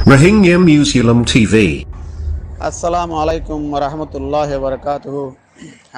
Rohingya Museum TV. আসসালামু আলাইকুম রহমতুল্লাহ বরকাতুহু।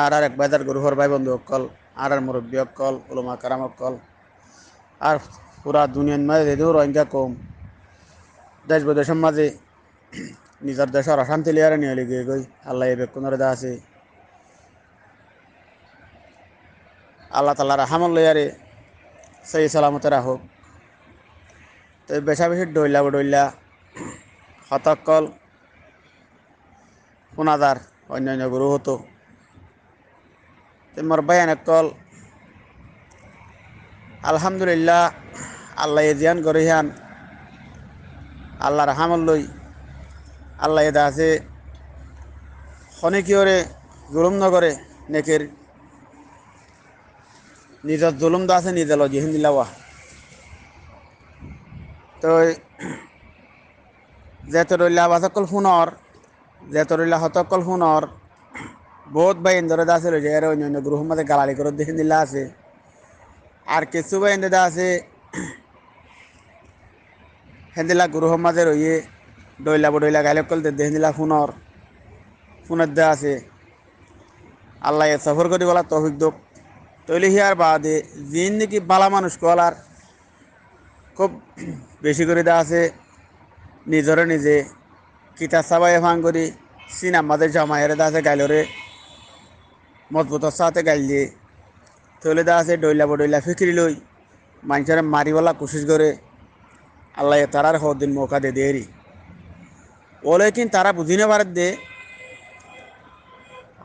আর এক বাজার গুরুহর ভাই বন্ধু অকল আর মুরব্বী অকল উলমা কারাম অকল আর পুরা দুনিয়ার মাঝে যেহেতু রোহিঙ্গা কম দেশ বিদেশের মাঝে নিজের দেশের অশান্তি লিয়ারে নিয়ে লিগে গই আল্লাহ এ বেকুনের দা আছে আল্লাহ তাল্লাহ রাহামল লিয়ারে সেই সালামতে রাখুক। তো বেশা বেশি ডইলা হতকল পুনাদার অন্যান্য গুরু হতো মোর ভাই অনেকল আলহামদুলিল্লাহ আল্লাহ জিয়ান গরিহান আল্লাহ রাহামল লই আল্লাহ এদা আছে খনিকিয়রে জুলুম নগরে নেকের নিজের জুলুম দা আছে নিজে লজি হিন্দিলাওয়া। তো যেতরইল্লা বাসকল ফুনর যেতরইল্লা হতকল ফুনর বহুত ভাই ইন্দরে দা আছে রয়েছে এর অন্য গ্রুহের মধ্যে গালালি করে দেখে দিল্লা আছে আর কিছু ভাই ইন্দে দা আছে হেন্দিলা গ্রুহের মাঝে রইয়ে ডইলা গাইলকল দেহিলা ফোনের দা আছে আল্লাহ সফর করি বলা তৌফিক দোক তৈলি হিয়ার বাদে জিন নাকি বালা মানুষ কলার খুব বেশি করে দা আছে নিজরে নিজে কিতাব সাবাই ফাং করি সিনাম মাঝে জমায়ের দা আছে গাইলরে মজবুতর সাথে গাইল দিয়ে তৈলে দা আছে ডইলা ফিকিরি লই মানুষের মারিওয়ালা কোশিশ করে আল্লাহ তারার দিন মৌকা দে দেরি ওলে কিন্তু তারা বুঝি না পারে দে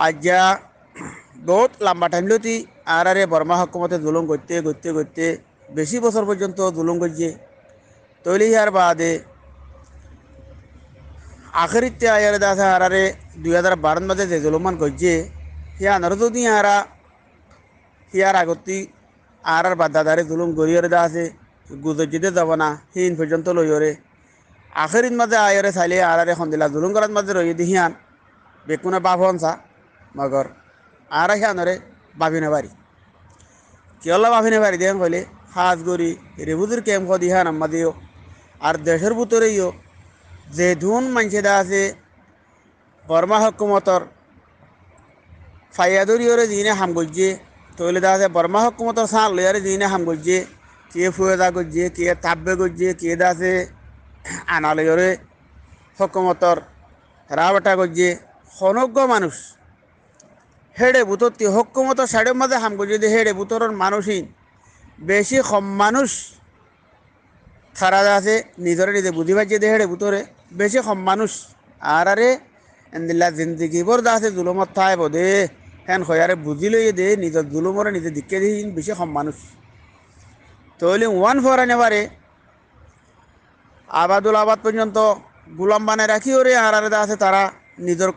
আজ যা বহুত লম্বা টাইম লতি আর বর্মা হকুমতে জুলুম করতে বেশি বছর পর্যন্ত জুলুম করছে তৈলি আর বাদে আখেরিতে আয়ার দাসা আর 2012 মাঝে যে জুলুমান করছে হিয়ার যদি হিয়ার আগতি আর বাদাদারে জুলুম গড়িয়ে দা আছে গুজরিতে যাব না হিন পর্যন্ত লইরে আখেরিত মাঝে আয়রে চাইলে আর সন্দিলা জুলুম করার মাঝে রয়ে দি হিয়ান বেকুনে বাপ হনসা মগর আর হিয়ানরে বাবিনে বাড়ি কেলা বাবিনে বাড়ি দেন কইলে হাজ গড়ি রেবুদের কেম খ দিহা নাম্মা দিও আর দেশের ভিতরেও যে ধুন মানছে দা আছে বর্মা হকুমতর ফাইয়াদুরিয়রে দিনে হাম গজ্জে তৈলে দা আছে বর্মা হকুমতর সাঁ লয়ারে দিনে হাম গজ্জে কে ফুয়েদা গজ্জে কে তাব্বে গজ্জে কে দা আছে আনালয়রে হকুমতর রাবাটা গজ্জে সমগ্র মানুষ হেডে বুতরটি হকুমতর সাইডের মাঝে হাম গজ্জে দে হেডে বুতরের মানুষই বেশি কম মানুষ খারা আছে নিজরে নিজে বুঝি পাইছে দে হেডে বুতরে বেশি কম মানুষ আর এন্দিল্লা জিন্দিগি বর দা আছে জুলুমত থাই বোধে হেন হয়ারে বুঝি লই দে নিজের জুলুমরে নিজে দিকে দিন বেশি কম মানুষ তৈলি ওয়ান ফোরা নেবারে আবাদ পর্যন্ত গুলাম বানায় রাখি ওরে আর দা আছে তারা নিজের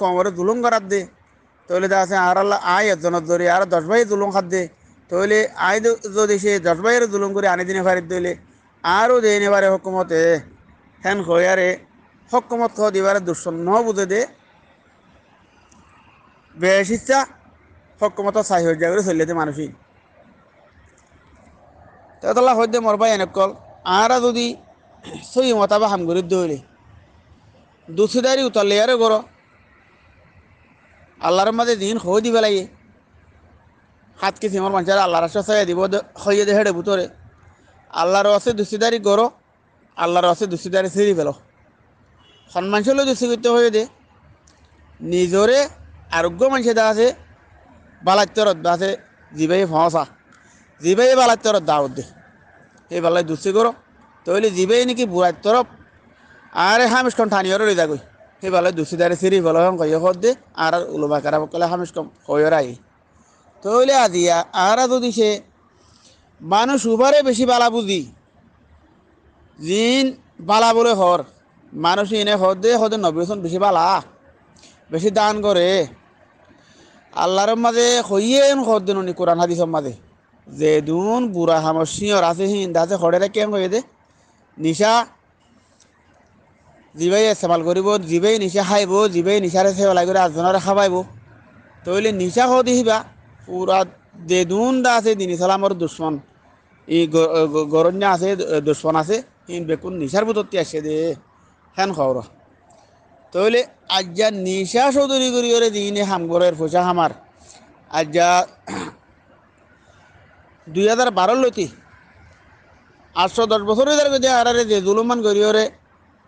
কমরে জুলুম করার দে তৈলে দা আছে আর আল্লাহ আয় একজনের ধরে আর 10 ভাই জুলুম খাদ দে তৈলে আয় যদি সে 10 ভাইয়ের জুলুম করে আনি দিনে ফারিদ দইলে আরও দিয়ে নেবারে হকুমতে হেন হয়ারে হকুমত দিবারে দুঃসন্ন বুঝে দে বেশ ইচ্ছা হকুমত চাই হয়ে যায় চলিতে মানুষই তেতলা হইতে মরবাই এনেকল আর যদি সই মতাবা হামগুড়ির দইলে দুসিদারি উতারলে আরে গর আল্লাহর মাঝে দিন হয়ে দিবে লাগে হাত কি সিমর মানুষের আল্লাহর আশা চাই দিব হইয়ে দে হেডে ভিতরে আল্লাহর আছে দুসিদারি গর আল্লাহর আছে দুসিদারি ছিঁড়ি পেল সন্মান ছিল দুসি করতে হয়ে দে নিজরে আরোগ্য মানুষে দা আছে বালাত্যরত আছে জিবাই ফসা জিবাই বালাত্যরত দাওয়াত দে এই বালাই দুসি করো তৈলে জিবাই নাকি বুড়ার তরফ আরে হামিশখন ঠানিয়র রই যাগই সেই বালাই দুসিদারে সিঁড়ি ফেল কই দে আর উলুমা কারাব কলে হামিশ কম হইর আই তৈলে আজিয়া আর যদি সে মানুষ উবারে বেশি বালা বুঝি জিন বালা বলে হর মানুষ এনে হদে নবীন বেশি বালা বেশি দান করে আল্লাহর মাঝে হইয়ে হদিন উনি কোরআন হাদিসের মাঝে যে দুন বুড়া হামর সিঁয়র আছে হিন্দা আছে হরে কেন হয়ে দে নিশা জিবাই ইস্তেমাল করিব জিবাই নিশা খাইব জিবাই নিশারে সেবলাই করে আজজনরে খাবাইব তইলে নিশা দিবা পুরা দে দুন দা আছে দিনী সালামর দুশ্মন ই গরণ্য আছে দুশ্মন আছে হিন বেকুন নিশার বুতরটি আসে দে হেন খবর তাহলে আজ যা নিশা চৌধুরী করিওরে দিনে হামগরের পয়সা হামার আজ যা 2012 লতি 810 বছরের যদি আরারে যে জুলুমান করিওরে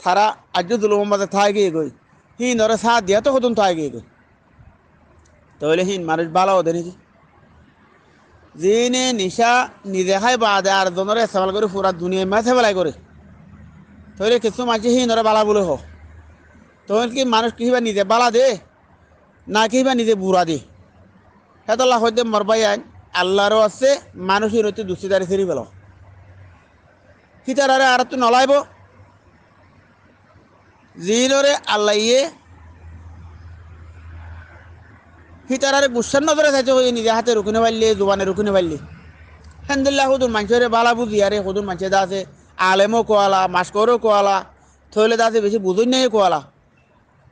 তারা আজ জুলুমের মাঝে থাই গিয়ে গই হিন ওরে সাথ দিয়া তো কতন থাই গিয়ে গই তাহলে হিন মানুষ ভালো ওদের নাকি যিনি নিশা নিজে খাই বাদে আর জনের ইস্তেমাল করে পুরা দুনিয়া মাছ ফেলাই করে তাহলে কিছু মাঝে হিন ওরা বালা বলে হোক তখন কি মানুষ কিবা নিজে বালা দে না কিবা নিজে বুড়া দে হেতলা হইতে মরবাই আইন আল্লাহরও আছে মানুষের হইতে দুশ্চিদারি ছেড়ে পেল হিতারে আর তো নলাইব জিনরে আল্লাহ ইয়ে হিতারে গুসার নজরে চাইছে ওই নিজে হাতে রুকুনে পারলে জোবানে রুকুনে পারলে হেন্দিল্লা হুদুর মানুষের বালা বুঝি আরে হুদুর মানুষের দা আছে আলেমও কোয়ালা মাস্করও কোয়ালা থইলে দা আছে বেশি বুঝুই নাই কোয়ালা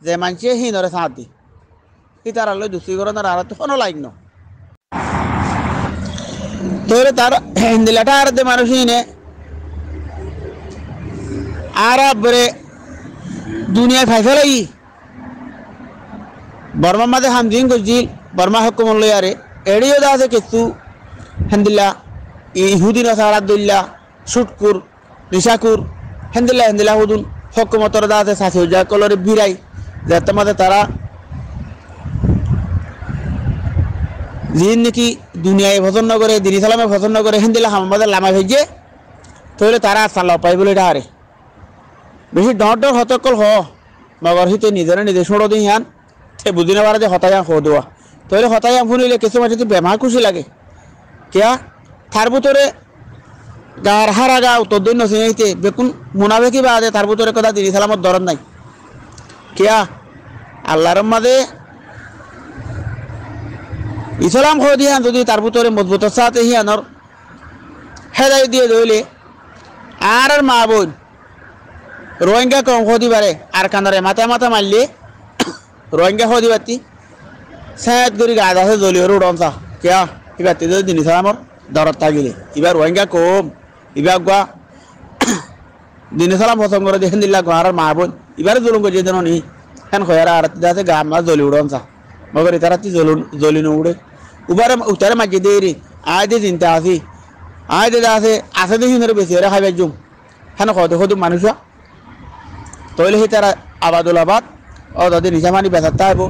যে মানুষে হিনরে সাঁত দি হিতার আল্লাহ দুশ্চি করে তার আর তো কোনো লাইক ন তোরে তার হিন্দিলাটা আর দে মানুষ হিনে আর বরে দুনিয়ায় ফাইফেলাই বর্মা মাঝে হামদিন গজিল বর্মা হকুমন লই আরে এড়িও দা আছে কিছু হেন্দিল্লা ইহুদিন সারাদুল্লা সুটকুর নিশাকুর হেন্দিল্লা হেন্দিল্লা হুদুন হকুমতর দা আছে সাথে যা কলরে বিরাই যাতে মাঝে তারা যিন নাকি দুনিয়ায় পছন্দ করে দিন ইসলামে পছন্দ করে হেন্দিল্লা হামাদের লামা ভেজে তাহলে তারা চালাও পাই বলে এটা আরে বেশি ডর ডর হতকল হ মগর হিতে নিজেরা নিজে ছোড়ো দিই হান সে বুঝি না পারে যে হতায়াম হো দেওয়া তাহলে হতায়াম শুনিলে কিছু মাঝে তো বেমার খুশি লাগে কিয়া তার ভিতরে গার হারা গা উত্তর দৈন্য চিনাইতে বেকুন মুনাফেকি বা তার ভিতরে কথা দিন ইসলামত দরদ নাই কিয়া আল্লাহর মাঝে ইসলাম হয়ে দিয়ান যদি তার ভিতরে মজবুত সাথে হিয়ানোর হেদায় দিয়ে ধরলে আর মা বোন রোহিঙ্গা কম হতে পারে আর কানারে মাথা মাথা মারলে রোহিঙ্গা হতে পারতি সাত করি গাছ আছে জলীয় উড়নসা কিয়া এবার যদি দিন ইসলামর দরদ থাকিলে এবার রোহিঙ্গা কম এবার গোয়া দিন ইসলাম পছন্দ করে দেখেন দিল্লা গোয়ার মা বোন এবারে জলুন করে যেন নি হেন খয়ারা আর আছে গা মাছ জলি উড়নসা মগর ইতারা জলি উড়ে উবারে উতারে মাঝে দিয়ে রে আয় দিয়ে চিন্তা আছি আয় দিয়ে আছে দেখি বেশি ওরা খাইবার জুম হেন কত কত মানুষ তৈলে সি তারা আবাদুল আবাদ ও তাদের নিজামানি বেচার তাইব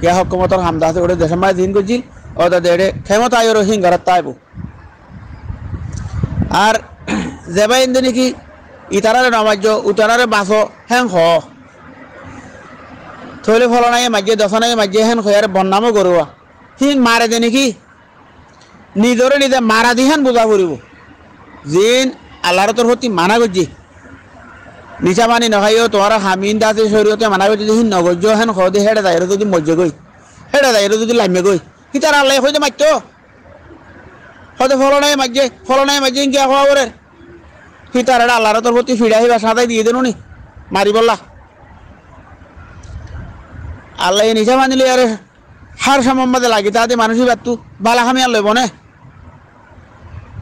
কে হকুমতর হামদা আছে ওটা দেশের মাঝে দিন করছিল ও তাদের এড়ে ক্ষমতা আয়রও হিঙ্গারাত তাইব আর যেবাই ইন্দে নাকি ইতারারে নমাজ্য উতারারে বাঁচ হেন হ থইলে ফলনাই মাঝে দশনাই মাঝে হেন খয়ার বন্নামও করুয়া হিন মারে দে নাকি নিজরে নিজে মারা দিহান বোঝা ফুরিব জিন আল্লাহর তোর প্রতি মানা করছি নিচা মানি নখাইও তোমার হামিন দাসে শরীয়তে মানা করছি হিন নগর্য হেন খদে হেডে দায়ের যদি মজ্জে গই হেডে দায়ের যদি লাইমে গই হিতার আল্লাহ হইতে মারত হতে ফলনাই মাঝে ইনকে হওয়া করে হিতার এটা আল্লাহর তোর প্রতি ফিরে আহিবা সাদাই দিয়ে দেন উনি মারি বললা আল্লাহ নিচা মানিলে আরে হার সম্বন্ধে লাগি তাতে মানুষই বাতু বালা খামি আর লইব নে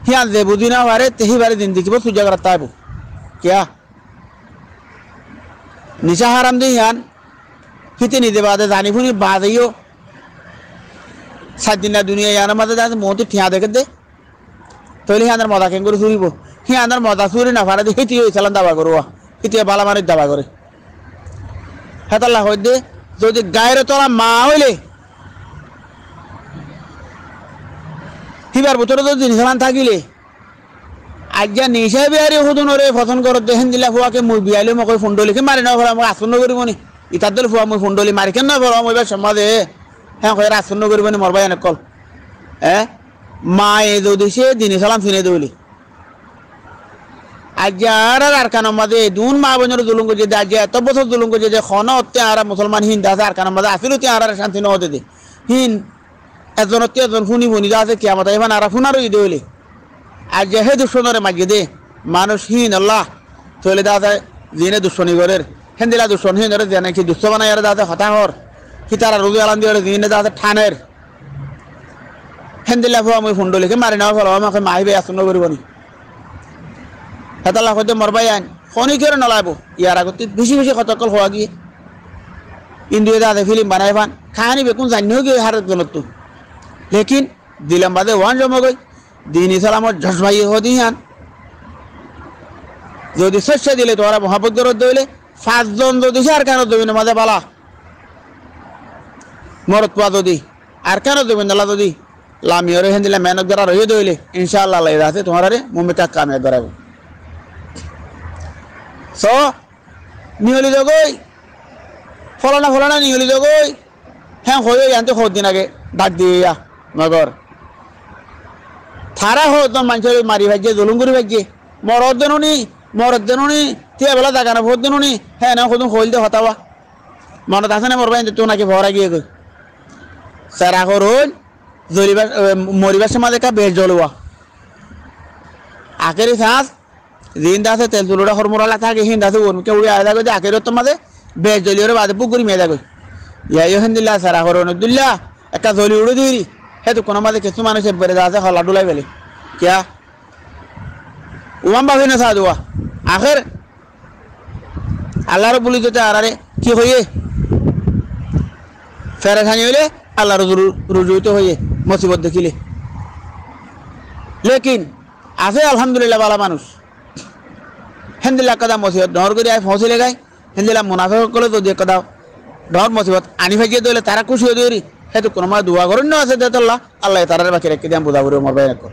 হিয়ান যে বুঝি না পারে তেহি বারে দিন দেখিব সুজা করার তাইব কিয়া নিশা হারাম দি হিয়ান হিতে নিতে বাদে জানি শুনি বাদেও 7 দিন না দুনিয়া ইয়ার মাঝে যাতে মতো ঠিয়া দেখে দে তৈলে হিয়ানের মজা কেন করে চুরিব হিয়ানের মজা চুরি না পারে হিতি চালান দাবা করুয়া হিতে বালা মারি দাবা করে হেতাল্লা হই দে যদি গায়ের তোলা মা হইলে হিবার ভিতরে যদি নিশান থাকিলে আজ যা নিশা বিহারি হুদুন ওরে পছন্দ করত দেখেন দিলা ফুয়াকে মই বিয়ালে মোক ফোনডলিকে মারি না ফেলা মোক আসন্ন করিব নি ইতার দল ফুয়া মই ফোনডলি মারি কেন না ফেলা মই সমাজে হ্যাঁ কয়ে আসন্ন করিব নি মরবাই এনে কল মায়ে যদি সে দিনে সালাম ফিনে দৌলি আজ আর কানের মাঝে দুন মা বোনের জুলুম করছে আজ এত বছর জুলুম করছে যে খন হতে আর মুসলমান হিন্দ আছে আর কানের মাঝে আসিল তে আর শান্তি নহতে দে হিন এজন এজন শুনি শুনি আছে কিয়ামত এবার আর শুনারও ঈদ হইলে আজ হে দুশ্মনরে মাঝে দে মানুষ হিন আল্লাহ চলে দাদা জিনে দুশ্মনী করের হেন্দিলা দুশ্মন হিন জেনে কি দুশ্ম বানাই আর দাদা হতাহর হিতারা রুজু আলাম দিয়ে জিনে দাদা ঠানের হেন্দিলা ফুয়া মই ফোনডলিকে মারি নেওয়া ফেলো আমাকে মাহিবে আসন্ন করিব নি হেতালা হয়তো মরবাই আইন খনি করে নলাইব ইয়ার আগতে বেশি বেশি কতকল হওয়া গিয়ে ইন্ডিয়া দাদে ফিল্ম বানাই ফান খানি বেকুন জানিও গিয়ে হারত গলত লেকিন দিলাম বাদে ওয়ান জমা গই দিন ইসলামত জজবাই হদিহান যদি শস্য দিলে তোরা মহাপত গরত দইলে 5 জন যদি আর কেন দেবে না মাঝে বালা মরত পা যদি আর কেন দেবেন না যদি লামিয়রে হেন দিলে মেহনত করা রয়ে দইলে ইনশাআল্লাহ আল্লাহ রাতে তোমার মুমিকা কামে ধরাব সো নিয়লি দগই ফলানা নিয়লি দগই হ্যাঁ হয়ে আনতে দিন আগে ডাক দিয়া নগর থারা হতন মানুষের মারি ভাজিয়ে জুলুম করে ভাজিয়ে মরদ দেনুনি তিয়া বেলা দাগানা ভোট দেনুনি হ্যাঁ না কদম হইল দে হতাবা মনত আছে না মরবাই তো নাকি ভরা গিয়ে গই সারা করুন জলিবা মরিবার সময় দেখা বেশ জ্বলুয়া আখেরি শ্বাস জিন্দা আছে তেল তুলোটা হরমোরালা থাকে হিন্দা আছে ওরমকে উড়ে আয়দা গই আখের তোমাদের বেশ জ্বলিওরে বাদে পুকুরি মেদা গই ইয়াই হেন্দিল্লা সারা করুন দুল্লা একটা জলি উড়ে দিই হে তো কোনো মাঝে কিছু মানুষের বেড়ে যাচ্ছে হলা ডুলাই বেলে কিয়া উমাম বাকি না সাদুয়া আখের আল্লাহর বলি যেতে আরে কি হইয়ে ফেরে খানি হইলে আল্লাহর রুজুইত হইয়ে মুসিবত দেখিলে লেকিন আছে আলহামদুলিল্লাহ বালা মানুষ হেন্দিল্লা কাদা মুসিবত ডর করে আয় ফসিলে গায় হেন্দিল্লা মুনাফিক করলে যদি কাদা ডর মুসিবত আনি ভাগিয়ে দিলে তারা খুশি হয়ে দিই হেতু কোনো মাঝে দোয়া করেন না আছে দেতল্লাহ আল্লাহ তারার বাকি রেখে দিয়ে বুঝা করে মরবাই রাখো